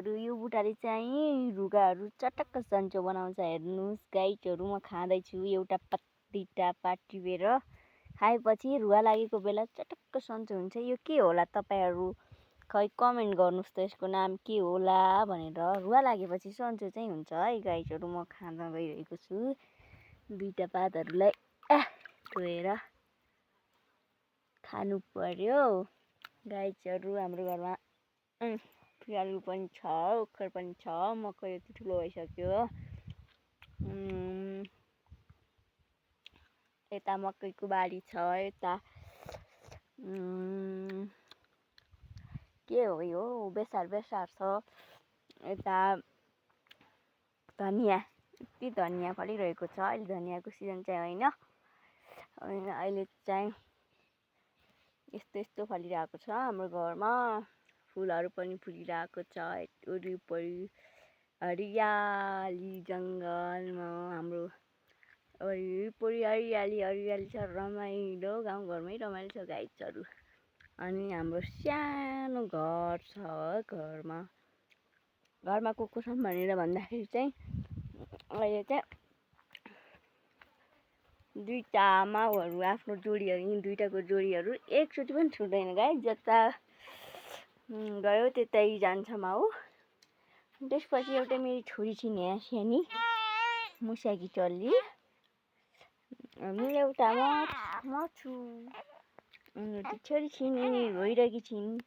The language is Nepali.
यो बुढाले चाहिँ रुगाहरू चटक्क सन्चो बनाउँछ। हेर्नुहोस् गाइजहरू, म खाँदैछु एउटा दुईटा टिपेर खाएपछि रुगा लागेको बेला चटक्क सन्चो हुन्छ। यो के होला तपाईँहरू खै कमेन्ट गर्नुहोस् त, यसको नाम के होला भनेर। रुगा लागेपछि सन्चो चाहिँ हुन्छ है गाइजहरू। म खान गइरहेको छु दुईटा पातहरूलाई धोएर खानु पर्यो गाइजहरू। हाम्रो घरमा आलु पनि छ, ओखर पनि छ, मकै यति ठुलो भइसक्यो। यता मकैको बारी छ, यता के हो यो बेसार छ। यता धनियाँ, यति धनियाँ फलिरहेको छ। अहिले धनियाँको सिजन चाहिँ होइन, अहिले चाहिँ यस्तो फलिरहेको छ हाम्रो घरमा। फुलहरू पनि फुलिरहेको छ वरिपरि, हरियाली जङ्गलमा हाम्रो वरिपरि हरियाली छ। रमाइलो, गाउँघरमै रमाइलो छ गाइजहरू। अनि हाम्रो सानो घर छ। घरमा को छन् भनेर भन्दाखेरि चाहिँ अहिले चाहिँ दुईटा माउहरू आफ्नो जोडीहरू, यी दुईटाको जोडीहरू एकचोटि पनि छुट्दैन गाइज। जता गयो त्यतै जान्छ माउ। त्यसपछि एउटा मेरी छोरी छिन् यहाँ सानी मुसाकी चल्ली, अनि एउटा म छु। छोरी छिन् रोइरहेकी छिन्।